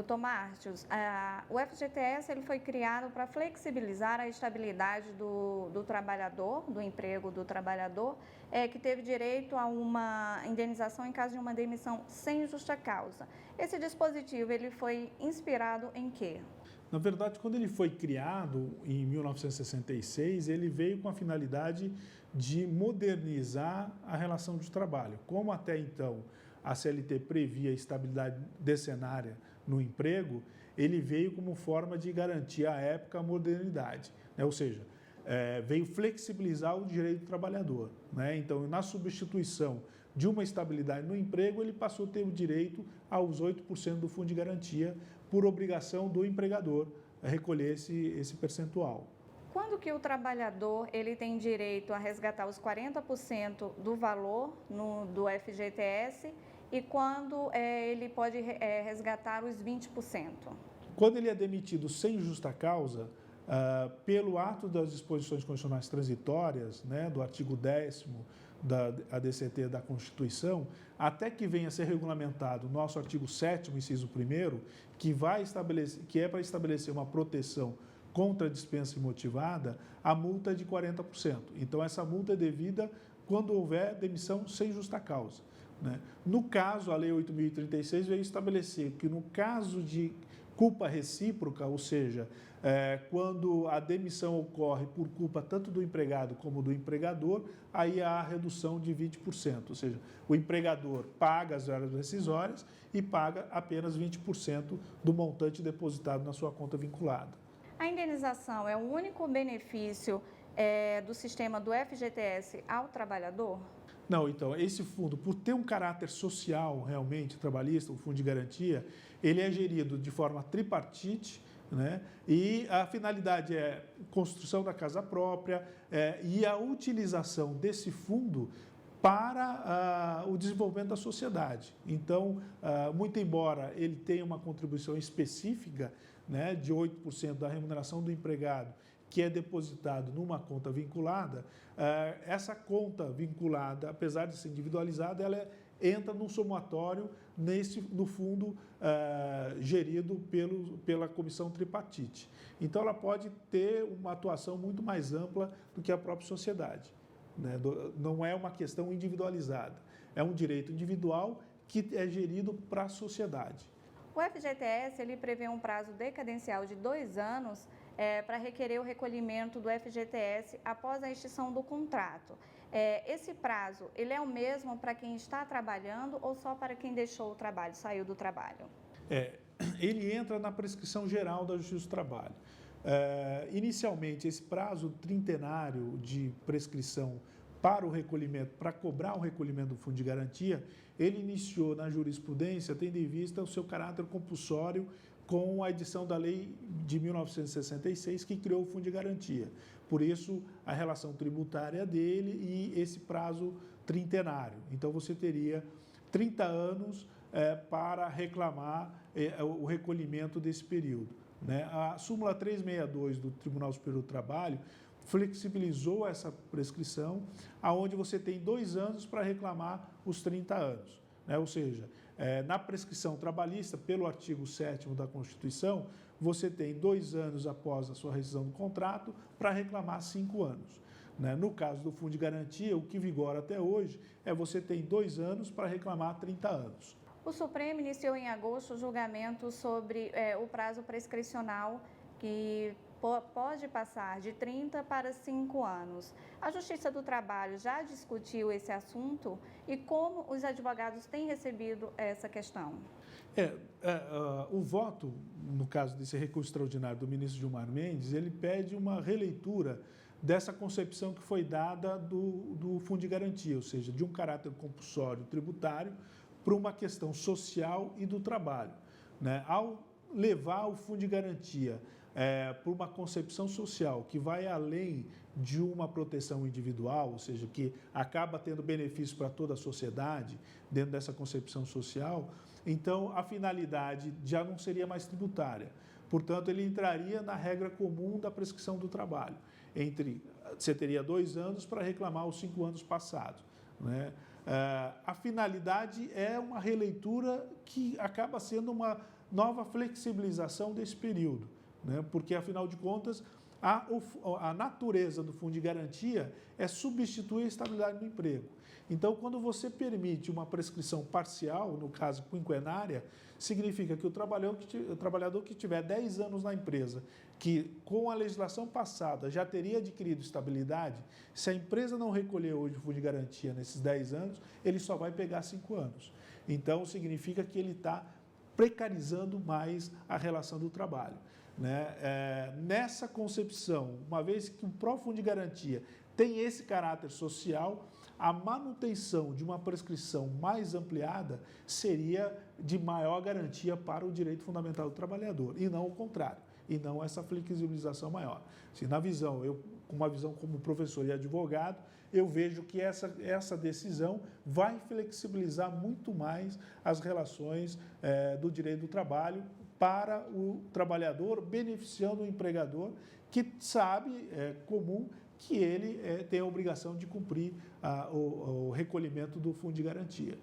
Doutor Mártios, o FGTS ele foi criado para flexibilizar a estabilidade do trabalhador, do emprego do trabalhador, que teve direito a uma indenização em caso de uma demissão sem justa causa. Esse dispositivo ele foi inspirado em quê? Na verdade, quando ele foi criado em 1966, ele veio com a finalidade de modernizar a relação de trabalho. Como até então a CLT previa estabilidade decenária no emprego, ele veio como forma de garantir à época a modernidade, né? Ou seja, veio flexibilizar o direito do trabalhador, né? Então, na substituição de uma estabilidade no emprego, ele passou a ter o direito aos 8% do fundo de garantia por obrigação do empregador recolher esse percentual. Quando que o trabalhador ele tem direito a resgatar os 40% do valor do FGTS e quando ele pode resgatar os 20%? Quando ele é demitido sem justa causa, pelo ato das disposições constitucionais transitórias, né, do artigo 10º da ADCT da Constituição, até que venha a ser regulamentado o nosso artigo 7º, inciso 1º, que é para estabelecer uma proteção contra a dispensa imotivada, a multa é de 40%. Então, essa multa é devida quando houver demissão sem justa causa, né? No caso, a Lei 8.036 veio estabelecer que no caso de culpa recíproca, ou seja, quando a demissão ocorre por culpa tanto do empregado como do empregador, aí há a redução de 20%, ou seja, o empregador paga as horas rescisórias e paga apenas 20% do montante depositado na sua conta vinculada. A indenização é o único benefício do sistema do FGTS ao trabalhador? Não, então, esse fundo, por ter um caráter social realmente trabalhista, o fundo de garantia, ele é gerido de forma tripartite, né? E a finalidade é construção da casa própria e a utilização desse fundo para o desenvolvimento da sociedade. Então, muito embora ele tenha uma contribuição específica, né, de 8% da remuneração do empregado, que é depositado numa conta vinculada, essa conta vinculada, apesar de ser individualizada, ela entra num somatório no fundo gerido pela comissão tripartite. Então, ela pode ter uma atuação muito mais ampla do que a própria sociedade, né? Não é uma questão individualizada, é um direito individual que é gerido para a sociedade. O FGTS ele prevê um prazo decadencial de 2 anos para requerer o recolhimento do FGTS após a extinção do contrato. Esse prazo, ele é o mesmo para quem está trabalhando ou só para quem deixou o trabalho, saiu do trabalho? Ele entra na prescrição geral da Justiça do Trabalho. Inicialmente, esse prazo trintenário de prescrição para o recolhimento, para cobrar o recolhimento do fundo de garantia, ele iniciou na jurisprudência, tendo em vista o seu caráter compulsório com a edição da Lei de 1966, que criou o fundo de garantia. Por isso, a relação tributária dele e esse prazo trintenário. Então, você teria 30 anos para reclamar o recolhimento desse período, né? A súmula 362 do Tribunal Superior do Trabalho flexibilizou essa prescrição, aonde você tem 2 anos para reclamar os 30 anos. Né? Ou seja, na prescrição trabalhista, pelo artigo 7º da Constituição, você tem 2 anos após a sua rescisão do contrato para reclamar 5 anos. Né? No caso do fundo de garantia, o que vigora até hoje você tem 2 anos para reclamar 30 anos. O Supremo iniciou em agosto o julgamento sobre o prazo prescricional que pode passar de 30 para 5 anos. A Justiça do Trabalho já discutiu esse assunto e como os advogados têm recebido essa questão? O voto, no caso desse recurso extraordinário do ministro Gilmar Mendes, ele pede uma releitura dessa concepção que foi dada do fundo de garantia, ou seja, de um caráter compulsório tributário para uma questão social e do trabalho, né? Ao levar o fundo de garantia por uma concepção social que vai além de uma proteção individual, ou seja, que acaba tendo benefício para toda a sociedade dentro dessa concepção social, então a finalidade já não seria mais tributária. Portanto, ele entraria na regra comum da prescrição do trabalho. Você teria 2 anos para reclamar os 5 anos passados, né? A finalidade é uma releitura que acaba sendo nova flexibilização desse período, né? Porque, afinal de contas, a natureza do fundo de garantia é substituir a estabilidade do emprego. Então, quando você permite uma prescrição parcial, no caso quinquenária, significa que o trabalhador que tiver 10 anos na empresa, que com a legislação passada já teria adquirido estabilidade, se a empresa não recolher hoje o fundo de garantia nesses 10 anos, ele só vai pegar 5 anos. Então, significa que ele está precarizando mais a relação do trabalho, né? Nessa concepção, uma vez que o próprio fundo de garantia tem esse caráter social, a manutenção de uma prescrição mais ampliada seria de maior garantia para o direito fundamental do trabalhador, e não o contrário, e não essa flexibilização maior. Se na visão, com uma visão como professor e advogado, eu vejo que essa decisão vai flexibilizar muito mais as relações do direito do trabalho para o trabalhador, beneficiando o empregador, que sabe, é comum, que ele tem a obrigação de cumprir o recolhimento do fundo de garantia.